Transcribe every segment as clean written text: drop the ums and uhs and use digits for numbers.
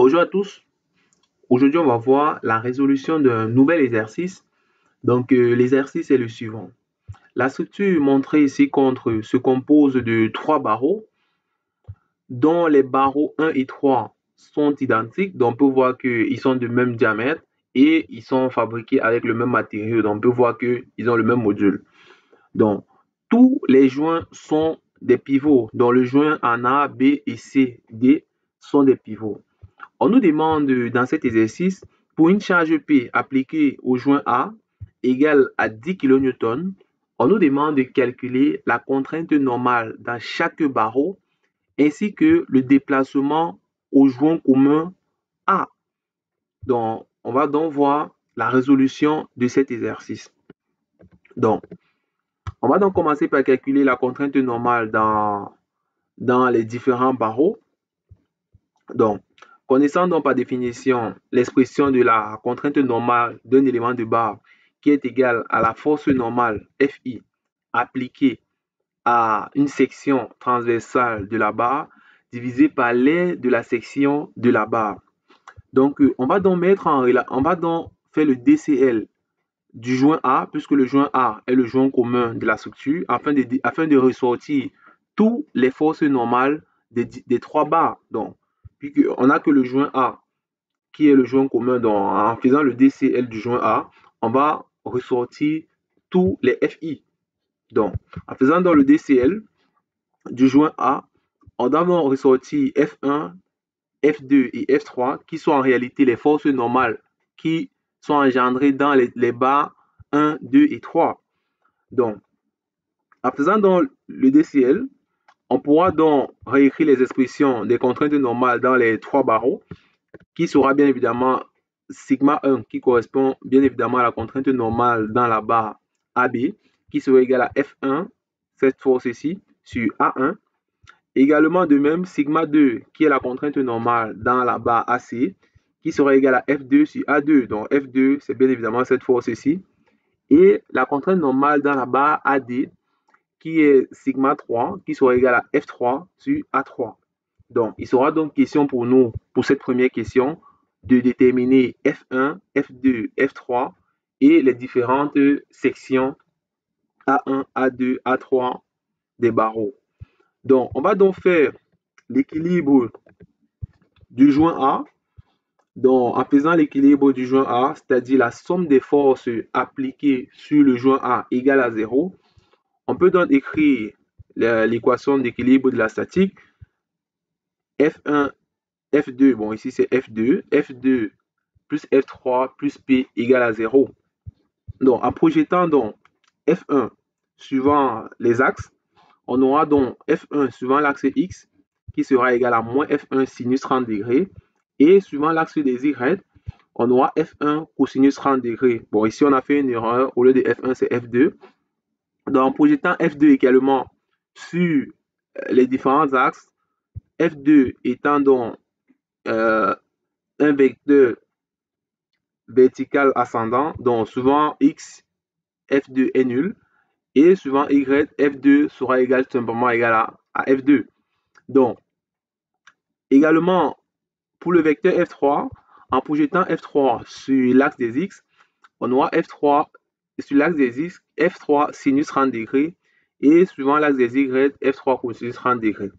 Bonjour à tous. Aujourd'hui, on va voir la résolution d'un nouvel exercice. L'exercice est le suivant. La structure montrée ici se compose de trois barreaux dont les barreaux 1 et 3 sont identiques. Donc, on peut voir qu'ils sont de même diamètre et ils sont fabriqués avec le même matériau. Donc, on peut voir qu'ils ont le même module. Donc, tous les joints sont des pivots. Donc, le joint en A, B et C, D sont des pivots. On nous demande dans cet exercice, pour une charge P appliquée au joint A égale à 10 kN, on nous demande de calculer la contrainte normale dans chaque barreau ainsi que le déplacement au joint commun A. Donc, on va donc voir la résolution de cet exercice. Donc, on va donc commencer par calculer la contrainte normale dans les différents barreaux. Donc, connaissant donc par définition l'expression de la contrainte normale d'un élément de barre qui est égale à la force normale Fi appliquée à une section transversale de la barre divisée par l'aire de la section de la barre. Donc, on va donc faire le DCL du joint A, puisque le joint A est le joint commun de la structure, afin de ressortir toutes les forces normales des trois barres. Donc, puisqu'on n'a que le joint A qui est le joint commun, donc en faisant le DCL du joint A, on va ressortir tous les FI. Donc, en faisant dans le DCL du joint A, on doit ressortir F1, F2 et F3 qui sont en réalité les forces normales qui sont engendrées dans les barres 1, 2 et 3. Donc, en faisant donc le DCL, on pourra donc réécrire les expressions des contraintes normales dans les trois barreaux qui sera bien évidemment sigma 1 qui correspond bien évidemment à la contrainte normale dans la barre AB qui sera égale à F1, cette force ici, sur A1. Également de même, sigma 2 qui est la contrainte normale dans la barre AC qui sera égale à F2 sur A2. Donc F2, c'est bien évidemment cette force ici. Et la contrainte normale dans la barre AD qui est sigma 3 qui sera égale à F3 sur A3. Donc, il sera donc question pour nous, pour cette première question, de déterminer F1, F2, F3 et les différentes sections A1, A2, A3 des barreaux. Donc, on va donc faire l'équilibre du joint A. Donc, en faisant l'équilibre du joint A, c'est-à-dire la somme des forces appliquées sur le joint A égale à 0, on peut donc écrire l'équation d'équilibre de la statique. F1, F2, bon ici c'est F2, F2 plus F3 plus P égale à 0. Donc en projetant donc F1 suivant les axes, on aura donc F1 suivant l'axe X qui sera égal à moins F1 sinus 30 degrés et suivant l'axe des Y, on aura F1 cosinus 30 degrés. Bon ici on a fait une erreur, au lieu de F1 c'est F2. Donc en projetant F2 également sur les différents axes, F2 étant donc un vecteur vertical ascendant, donc souvent X, F2 est nul, et suivant Y, F2 sera égal simplement égal à F2. Donc, également, pour le vecteur F3, en projetant F3 sur l'axe des X, on aura F3 sur l'axe des X, F3 sinus 30 degrés, et suivant l'axe des Y, F3 cosinus 30 degrés.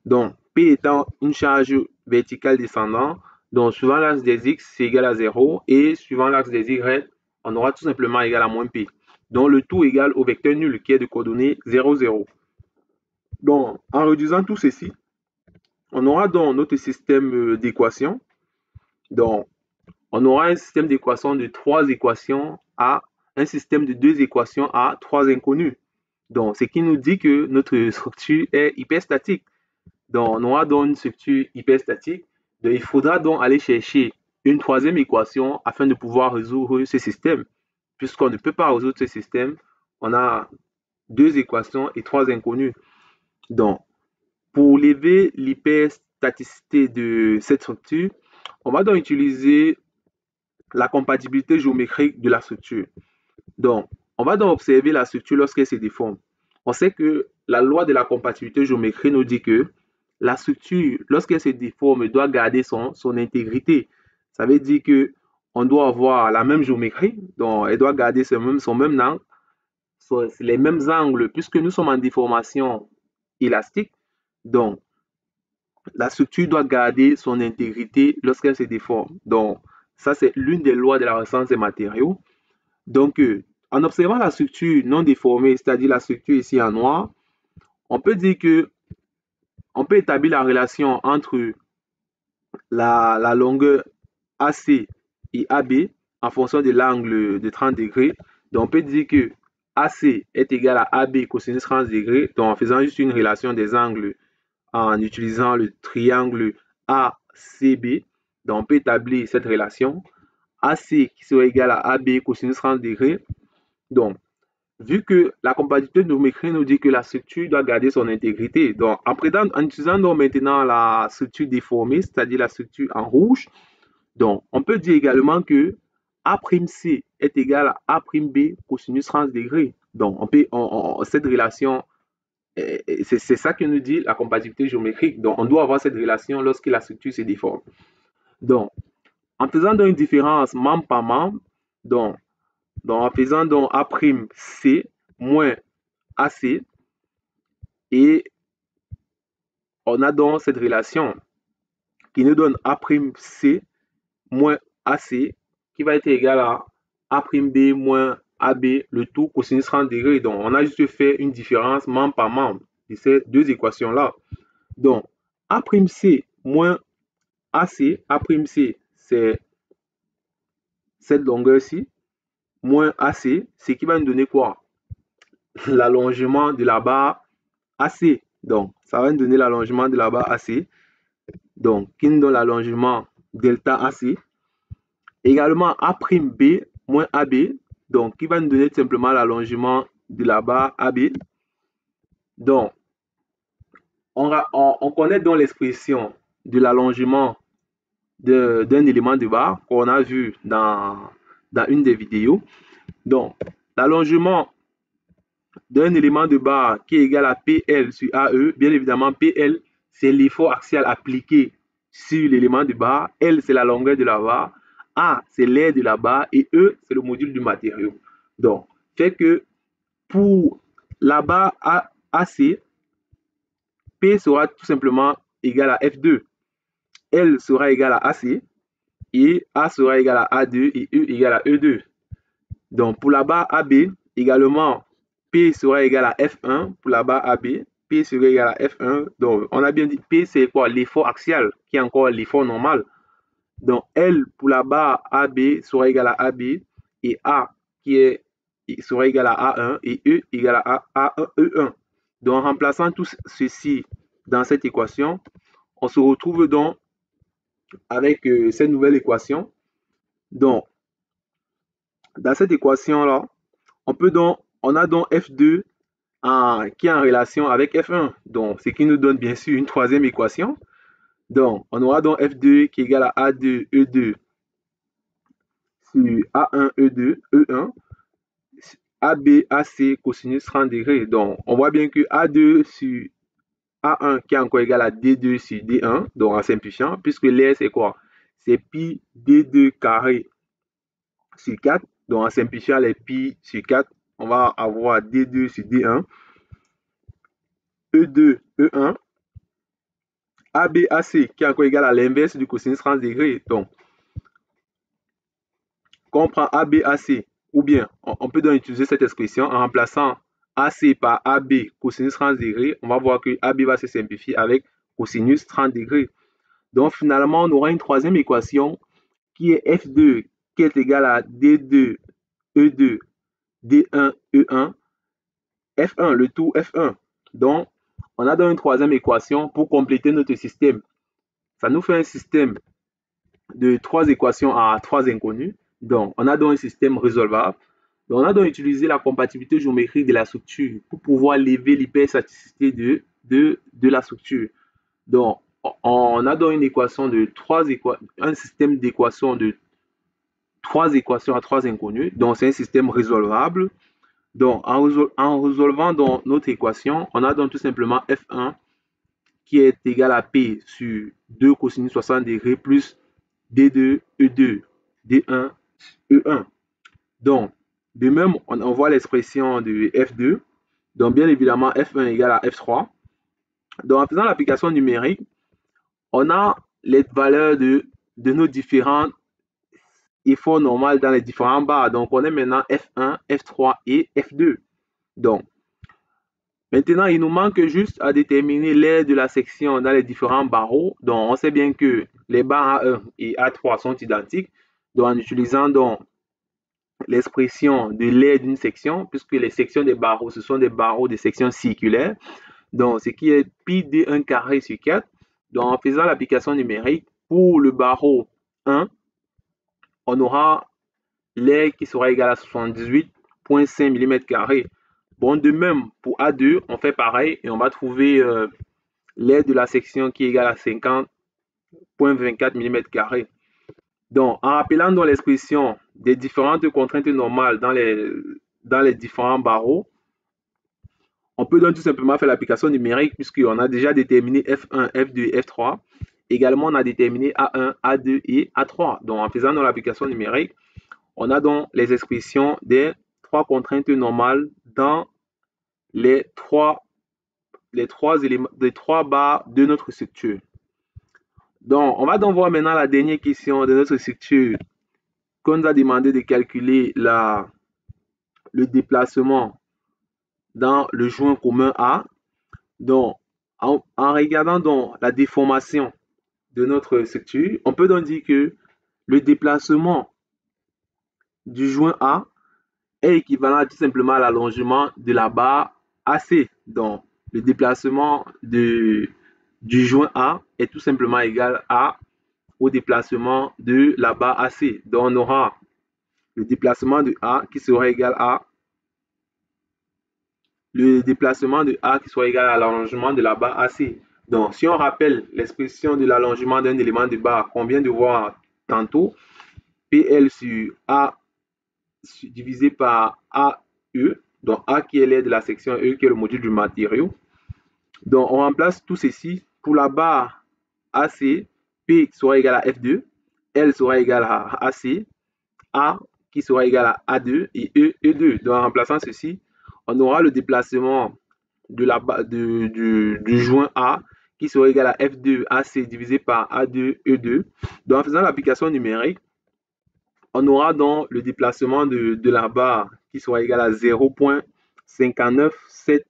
Donc, P étant une charge verticale descendante, donc suivant l'axe des X, c'est égal à 0, et suivant l'axe des Y, on aura tout simplement égal à moins P. Donc, le tout égale au vecteur nul qui est de coordonnées 0, 0. Donc, en réduisant tout ceci, on aura donc notre système d'équations. Donc, on aura un système d'équations de 3 équations à un système de 2 équations à 3 inconnues. Donc, ce qui nous dit que notre structure est hyperstatique. Donc, on aura donc une structure hyperstatique. Donc, il faudra donc aller chercher une troisième équation afin de pouvoir résoudre ce système. Puisqu'on ne peut pas résoudre ce système, on a 2 équations et 3 inconnues. Donc, pour lever l'hyperstaticité de cette structure, on va donc utiliser la compatibilité géométrique de la structure. Donc, on va donc observer la structure lorsqu'elle se déforme. On sait que la loi de la compatibilité géométrique nous dit que la structure, lorsqu'elle se déforme, doit garder son intégrité. Ça veut dire que on doit avoir la même géométrie, donc elle doit garder son même angle, les mêmes angles, puisque nous sommes en déformation élastique. Donc, la structure doit garder son intégrité lorsqu'elle se déforme. Donc, ça, c'est l'une des lois de la résistance des matériaux. Donc, en observant la structure non déformée, c'est-à-dire la structure ici en noir, on peut dire que on peut établir la relation entre la longueur AC et AB en fonction de l'angle de 30 degrés. Donc, on peut dire que AC est égal à AB cosinus 30 degrés. Donc, en faisant juste une relation des angles en utilisant le triangle ACB. Donc, on peut établir cette relation. AC qui serait égal à AB cosinus 30 degrés. Donc, vu que la compatibilité géométrique nous dit que la structure doit garder son intégrité, donc en utilisant donc maintenant la structure déformée, c'est-à-dire la structure en rouge, donc on peut dire également que A'C est égal à A'B cosinus 30 degrés. Donc cette relation, c'est ça que nous dit la compatibilité géométrique. Donc on doit avoir cette relation lorsque la structure se déforme. Donc en faisant donc une différence membre par membre, donc en faisant donc A'C moins AC, et on a donc cette relation qui nous donne A'C moins AC qui va être égal à A'B moins AB, le tout cosinus 30 degrés. Donc, on a juste fait une différence membre par membre de ces deux équations-là. Donc, A'C moins AC, A'C, c'est cette longueur-ci, moins AC, c'est qui va nous donner quoi? L'allongement de la barre AC. Donc, ça va nous donner l'allongement de la barre AC. Donc, qui nous donne l'allongement delta AC. Également, A'B moins AB. Donc, qui va nous donner tout simplement l'allongement de la barre AB. Donc, on connaît donc l'expression de l'allongement d'un élément de barre qu'on a vu dans une des vidéos. Donc, l'allongement d'un élément de barre qui est égal à PL sur AE, bien évidemment, PL, c'est l'effort axial appliqué sur l'élément de barre. L, c'est la longueur de la barre. A, c'est l'aire de la barre. Et E, c'est le module du matériau. Donc, fait que pour la barre AC, P sera tout simplement égal à F2. L sera égal à AC. Et A sera égal à A2 et E égal à E2. Donc, pour la barre AB, également, P sera égal à F1 pour la barre AB. P sera égal à F1. Donc, on a bien dit P, c'est quoi? L'effort axial, qui est encore l'effort normal. Donc, L pour la barre AB sera égal à AB. Et A sera égal à A1 et E égal à E1. Donc, en remplaçant tout ceci dans cette équation, on se retrouve donc avec cette nouvelle équation. Donc, dans cette équation-là, on a donc F2 qui est en relation avec F1. Donc, ce qui nous donne bien sûr une troisième équation. Donc, on aura donc F2 qui est égal à A2 E2 sur A1 E2 E1 AB AC cosinus 30 degrés. Donc, on voit bien que A2 sur A1 qui est encore égal à D2 sur D1. Donc, en simplifiant, puisque l'air c'est quoi? C'est pi D2 carré sur 4. Donc, en simplifiant les pi sur 4, on va avoir D2 sur D1. E2, E1, ABAC qui est encore égal à l'inverse du cosinus 30 degrés. Donc, quand on prend ABAC, ou bien on peut donc utiliser cette expression en remplaçant AC par AB cosinus 30 degrés, on va voir que AB va se simplifier avec cosinus 30 degrés. Donc, finalement, on aura une troisième équation qui est F2 qui est égal à D2, E2, D1, E1, F1, le tout F1. Donc, on a donc une troisième équation pour compléter notre système. Ça nous fait un système de trois équations à trois inconnues. Donc, on a donc un système résolvable. Donc, on a donc utilisé la compatibilité géométrique de la structure pour pouvoir lever l'hyperstaticité de la structure. Donc, on a donc une équation de un système d'équations de trois équations à trois inconnues. Donc, c'est un système résolvable. Donc, en résolvant donc notre équation, on a donc tout simplement F1 qui est égal à P sur 2 cosinus 60 degrés plus D2, E2, D1, E1. Donc, de même, on voit l'expression de F2. Donc, bien évidemment, F1 égale à F3. Donc, en faisant l'application numérique, on a les valeurs de nos différents efforts normaux dans les différents barres. Donc, on est maintenant F1, F3 et F2. Donc, maintenant, il nous manque juste à déterminer l'aire de la section dans les différents barreaux. Donc, on sait bien que les barres A1 et A3 sont identiques. Donc, en utilisant donc l'expression de l'aire d'une section, puisque les sections des barreaux, ce sont des barreaux de sections circulaires. Donc, ce qui est pi d1 carré sur 4. Donc, en faisant l'application numérique, pour le barreau 1, on aura l'aire qui sera égale à 78,5 mm². Bon, de même, pour A2, on fait pareil et on va trouver l'aire de la section qui est égale à 50,24 mm². Donc, en rappelant donc l'expression des différentes contraintes normales dans les différents barreaux, on peut donc tout simplement faire l'application numérique puisqu'on a déjà déterminé F1, F2 et F3. Également, on a déterminé A1, A2 et A3. Donc, en faisant l'application numérique, on a donc les expressions des trois contraintes normales dans les trois barres de notre structure. Donc, on va donc voir maintenant la dernière question de notre structure qu'on nous a demandé de calculer le déplacement dans le joint commun A. Donc, en regardant donc la déformation de notre structure, on peut donc dire que le déplacement du joint A est équivalent tout simplement à l'allongement de la barre AC. Donc, le déplacement du joint A est tout simplement égal au déplacement de la barre AC. Donc, on aura le déplacement de A qui sera égal à l'allongement de la barre AC. Donc, si on rappelle l'expression de l'allongement d'un élément de barre qu'on vient de voir tantôt, PL sur A divisé par AE, donc A qui est l'aire de la section, E qui est le module du matériau. Donc, on remplace tout ceci pour la barre AC, P sera égal à F2, L sera égal à AC, A qui sera égal à A2 et E, E2. Donc, en remplaçant ceci, on aura le déplacement du joint A qui sera égal à F2 AC divisé par A2 E2. Donc, en faisant l'application numérique, on aura donc le déplacement de la barre qui sera égal à 0,597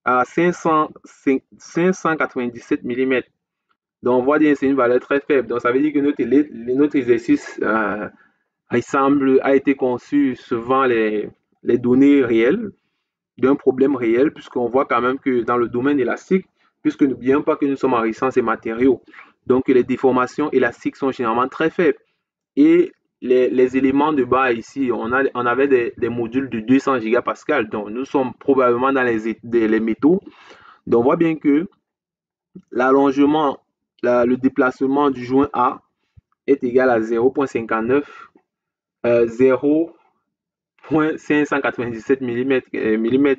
à 597 mm. Donc, on voit bien que c'est une valeur très faible. Donc, ça veut dire que notre exercice a été conçu suivant les données réelles d'un problème réel, puisqu'on voit quand même que dans le domaine élastique, puisque n'oublions pas que nous sommes en résistance et matériaux, donc les déformations élastiques sont généralement très faibles. Et les éléments de bas ici, on avait des modules de 200 gigapascal, donc nous sommes probablement dans les métaux. Donc on voit bien que l'allongement, le déplacement du joint A est égal à 0,59, 0,597 mm.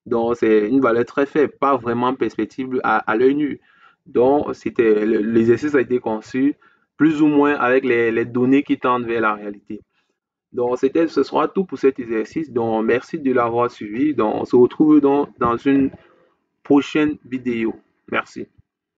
Donc c'est une valeur très faible, pas vraiment perceptible à l'œil nu. Donc l'exercice a été conçu plus ou moins avec les données qui tendent vers la réalité. Donc, ce sera tout pour cet exercice. Donc, merci de l'avoir suivi. Donc, on se retrouve dans une prochaine vidéo. Merci.